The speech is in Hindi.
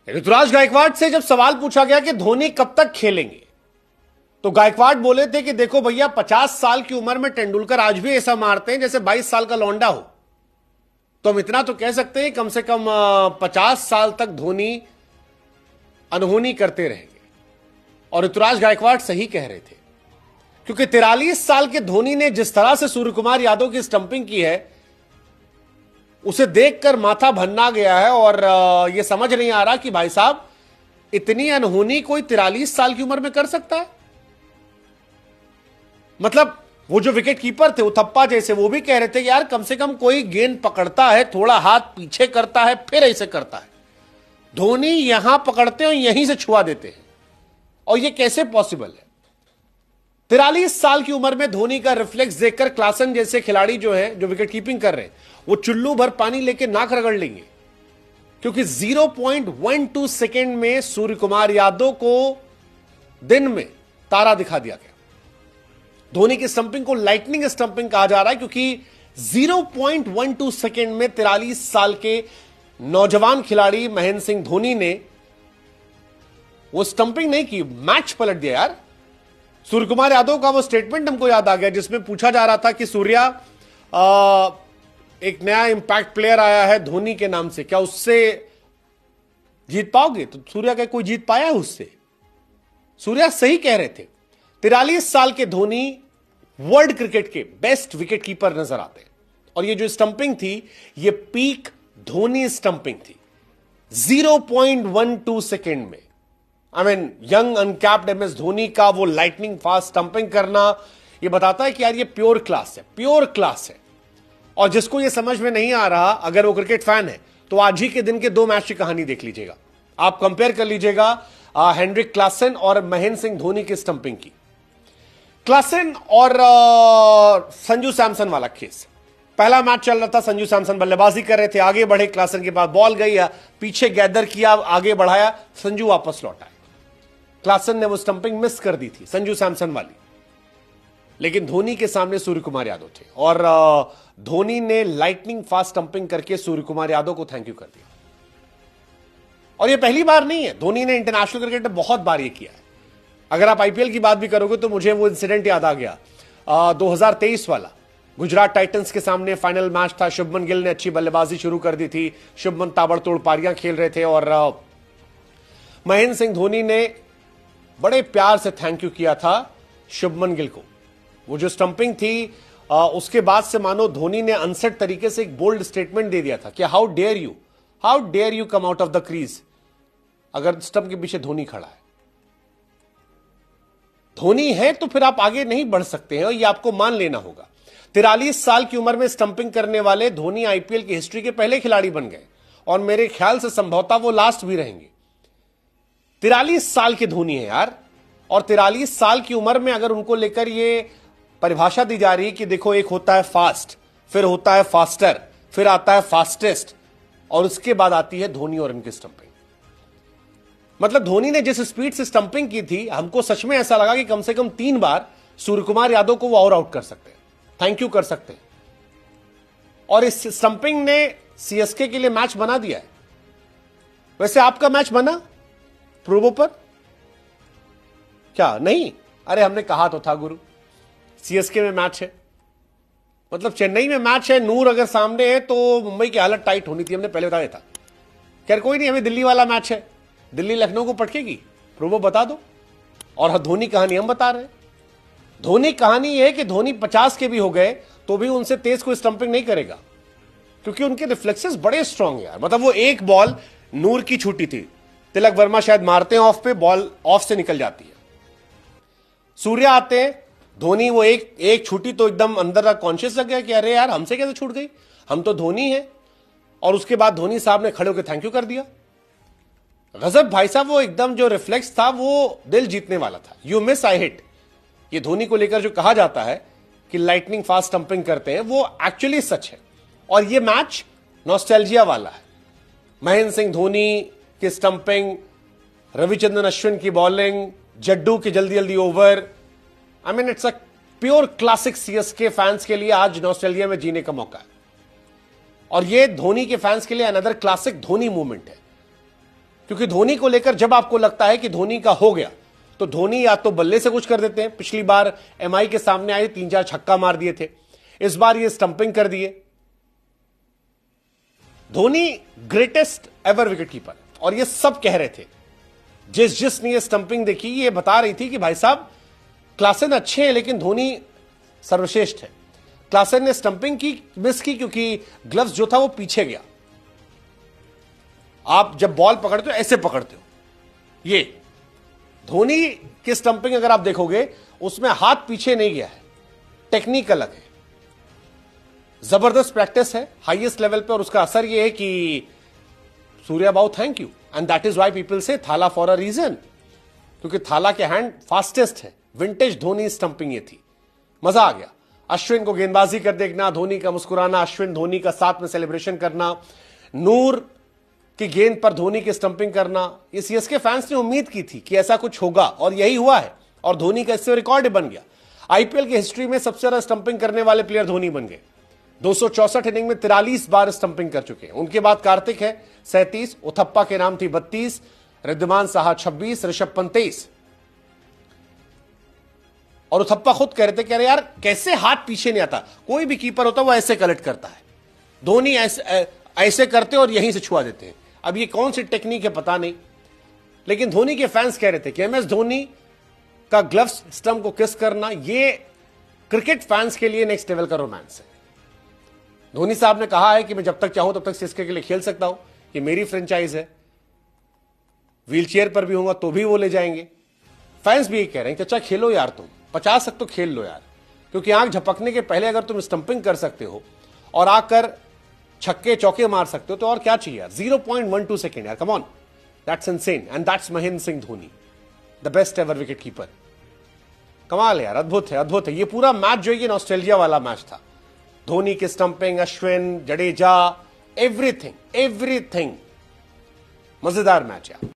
ऋतुराज गायकवाड़ से जब सवाल पूछा गया कि धोनी कब तक खेलेंगे, तो गायकवाड़ बोले थे कि देखो भैया 50 साल की उम्र में तेंदुलकर आज भी ऐसा मारते हैं जैसे 22 साल का लौंडा हो। तो हम इतना तो कह सकते हैं कम से कम 50 साल तक धोनी अनहोनी करते रहेंगे। और ऋतुराज गायकवाड़ सही कह रहे थे, क्योंकि 43 साल के धोनी ने जिस तरह से सूर्य कुमार यादव की स्टंपिंग की है उसे देखकर माथा भन्ना गया है। और यह समझ नहीं आ रहा कि भाई साहब इतनी अनहोनी कोई 43 साल की उम्र में कर सकता है। मतलब वो जो विकेट कीपर थे उथप्पा जैसे, वो भी कह रहे थे कि यार कम से कम कोई गेंद पकड़ता है, थोड़ा हाथ पीछे करता है, फिर ऐसे करता है। धोनी यहां पकड़ते हैं और यहीं से छुआ देते हैं, और ये कैसे पॉसिबल है? 43 साल की उम्र में धोनी का रिफ्लेक्स देखकर क्लासन जैसे खिलाड़ी जो है, जो विकेट कीपिंग कर रहे हैं, वो चुल्लू भर पानी लेके नाक रगड़ लेंगे, क्योंकि 0.12 सेकेंड में सूर्य कुमार यादव को दिन में तारा दिखा दिया गया। धोनी की स्टंपिंग को लाइटनिंग स्टंपिंग कहा जा रहा है, क्योंकि 0.12 सेकेंड में 43 साल के नौजवान खिलाड़ी महेंद्र सिंह धोनी ने वो स्टंपिंग नहीं की, मैच पलट दिया यार। सूर्य कुमार यादव का वो स्टेटमेंट हमको याद आ गया जिसमें पूछा जा रहा था कि सूर्या एक नया इंपैक्ट प्लेयर आया है धोनी के नाम से, क्या उससे जीत पाओगे? तो सूर्या का कोई जीत पाया है उससे? सूर्या सही कह रहे थे। 43 साल के धोनी वर्ल्ड क्रिकेट के बेस्ट विकेट कीपर नजर आते हैं, और ये जो स्टंपिंग थी ये पीक धोनी स्टंपिंग थी 0.12 सेकेंड में। यंग अनकैप्ड एमएस धोनी का वो लाइटनिंग फास्ट स्टंपिंग करना, ये बताता है कि यार ये प्योर क्लास है, प्योर क्लास है। और जिसको ये समझ में नहीं आ रहा, अगर वो क्रिकेट फैन है, तो आज ही के दिन के 2 मैच की कहानी देख लीजिएगा। आप कंपेयर कर लीजिएगा हेनरिक क्लासन और महेंद्र सिंह धोनी की स्टंपिंग की। क्लासन और संजू सैमसन वाला केस, पहला मैच चल रहा था, संजू सैमसन बल्लेबाजी कर रहे थे, आगे बढ़े, क्लासन के बाद बॉल गई, पीछे गैदर किया, आगे बढ़ाया, संजू वापस लौटा। क्लासन ने वो स्टंपिंग मिस कर दी थी संजू सैमसन वाली, लेकिन धोनी के सामने सूर्य कुमार यादव थे, और धोनी ने लाइटनिंग फास्ट स्टंपिंग करके सूर्य कुमार यादव को थैंक यू कर दिया। और ये पहली बार नहीं है, धोनी ने इंटरनेशनल क्रिकेट में बहुत बार ये किया है। अगर आप आईपीएल की बात भी करोगे तो मुझे वो इंसिडेंट याद आ गया 2023 वाला, गुजरात टाइटंस के सामने फाइनल मैच था। शुभमन गिल ने अच्छी बल्लेबाजी शुरू कर दी थी, शुभमन ताबड़तोड़ पारियां खेल रहे थे, और महेंद्र सिंह धोनी ने बड़े प्यार से थैंक यू किया था शुभमन गिल को। वो जो स्टंपिंग थी उसके बाद से मानो धोनी ने अनसेट तरीके से एक बोल्ड स्टेटमेंट दे दिया था कि how dare you come out of the crease, अगर स्टंप के पीछे धोनी खड़ा है। धोनी है तो फिर आप आगे नहीं बढ़ सकते हैं, और यह आपको मान लेना होगा। 43 साल की उम्र में स्टंपिंग करने वाले धोनी आईपीएल की हिस्ट्री के पहले खिलाड़ी बन गए, और मेरे ख्याल से संभवतः वो लास्ट भी रहेंगे। 43 साल के धोनी है यार, और 43 साल की उम्र में अगर उनको लेकर ये परिभाषा दी जा रही है कि देखो एक होता है फास्ट, फिर होता है फास्टर, फिर आता है फास्टेस्ट, और उसके बाद आती है धोनी और इनकी स्टंपिंग। मतलब धोनी ने जिस स्पीड से स्टंपिंग की थी, हमको सच में ऐसा लगा कि कम से कम 3 बार सूर्य कुमार यादव को वो और आउट कर सकते हैं, थैंक यू कर सकते हैं। और इस स्टंपिंग ने सीएसके के लिए मैच बना दिया है। वैसे आपका मैच बना प्रूवो पर? क्या नहीं? अरे हमने कहा तो था गुरु, सीएसके में मैच है, मतलब चेन्नई में मैच है, नूर अगर सामने है तो मुंबई की हालत टाइट होनी थी, हमने पहले बताया था। खैर कोई नहीं, हमें दिल्ली वाला मैच है, दिल्ली लखनऊ को पटकेगी, प्रूवो बता दो। और धोनी कहानी हम बता रहे हैं। धोनी कहानी यह है कि धोनी 50 के भी हो गए तो भी उनसे तेज कोई स्टंपिंग नहीं करेगा, क्योंकि उनके रिफ्लेक्सेस बड़े स्ट्रांग है यार। मतलब वो एक बॉल नूर की छूटी थी, तिलक वर्मा शायद मारते हैं ऑफ पे, बॉल ऑफ से निकल जाती है। सूर्या आते हैं, धोनी वो एक छूटी तो एकदम अंदर कॉन्शियस लग गया कि अरे यार हमसे कैसे छूट गई, हम तो धोनी है। और उसके बाद धोनी साहब ने खड़े होकर थैंक यू कर दिया। गजब भाई साहब, वो एकदम जो रिफ्लेक्स था वो दिल जीतने वाला था। यू मिस आई हिट, ये धोनी को लेकर जो कहा जाता है कि लाइटनिंग फास्ट स्टंपिंग करते हैं, वो एक्चुअली सच है। और ये मैच नॉस्टैल्जिया वाला है। महेंद्र सिंह धोनी की स्टंपिंग, रविचंद्रन अश्विन की बॉलिंग, जड्डू की जल्दी जल्दी over, it's a pure classic. CSK fans के लिए आज नॉस्टैल्जिया में जीने का मौका है, और ये धोनी के फैंस के लिए अनदर क्लासिक धोनी मूवमेंट है। क्योंकि धोनी को लेकर जब आपको लगता है कि धोनी का हो गया, तो धोनी या तो बल्ले से कुछ कर देते हैं। पिछली बार एमआई के सामने आए 3-4 छक्का मार दिए थे, इस बार ये स्टंपिंग कर दिए। Dhoni greatest ever wicket keeper, और ये सब कह रहे थे। जिसने ये स्टंपिंग देखी, ये बता रही थी कि भाई साहब क्लासन अच्छे हैं लेकिन धोनी सर्वश्रेष्ठ है। क्लासन ने स्टंपिंग की, मिस की, क्योंकि ग्लव्स जो था वो पीछे गया। आप जब बॉल पकड़ते हो ऐसे पकड़ते हो, ये धोनी की स्टंपिंग अगर आप देखोगे उसमें हाथ पीछे नहीं गया है, टेक्निक अलग है, जबरदस्त प्रैक्टिस है हाईएस्ट लेवल पे, और उसका असर ये है कि Surya Babu thank you, and that is why people से थाला फॉर अ रीजन, क्योंकि थाला के हैंड फास्टेस्ट है। विंटेज धोनी स्टंपिंग ये थी, मजा आ गया। अश्विन को गेंदबाजी कर देखना, धोनी का मुस्कुराना, अश्विन धोनी का साथ में सेलिब्रेशन करना, नूर की गेंद पर धोनी की स्टंपिंग करना। ये सीएसके फैंस ने उम्मीद की थी कि ऐसा कुछ होगा, और यही हुआ है, और धोनी का इससे रिकॉर्ड बन गया। आईपीएल की हिस्ट्री में सबसे ज्यादा स्टंपिंग करने वाले प्लेयर धोनी बन गए। 264 इनिंग में 43 बार स्टंपिंग कर चुके हैं। उनके बाद कार्तिक है 37, उथप्पा के नाम थी 32, रिद्धिमान साहा 26, ऋषभ पंत 23। और उथप्पा खुद कह रहे थे, कह रहे यार कैसे हाथ पीछे नहीं आता, कोई भी कीपर होता वो ऐसे कलेक्ट करता है, धोनी ऐसे करते और यहीं से छुआ देते हैं। अब ये कौन सी टेक्निक है पता नहीं, लेकिन धोनी के फैंस कह रहे थे कि एमएस धोनी का ग्लव्स स्टंप को किस करना, ये क्रिकेट फैंस के लिए नेक्स्ट लेवल का रोमांस है। धोनी साहब ने कहा है कि मैं जब तक चाहूं तब तक सीएसके के लिए खेल सकता हूं, ये मेरी फ्रेंचाइज है, व्हीलचेयर पर भी होगा तो भी वो ले जाएंगे। फैंस भी ये कह रहे हैं कि अच्छा खेलो यार, तुम 50 तक तो खेल लो यार, क्योंकि आंख झपकने के पहले अगर तुम स्टंपिंग कर सकते हो और आकर छक्के चौके मार सकते हो तो और क्या चाहिए यार। 0.12 सेकेंड यार, come on, that's insane, and that's Mahendra Singh Dhoni, the best ever wicket keeper. कमाल है यार, अद्भुत है, अद्भुत है। ये पूरा मैच जो है ये ऑस्ट्रेलिया वाला मैच था। धोनी की स्टंपिंग, अश्विन, जडेजा, एवरीथिंग मजेदार मैच है।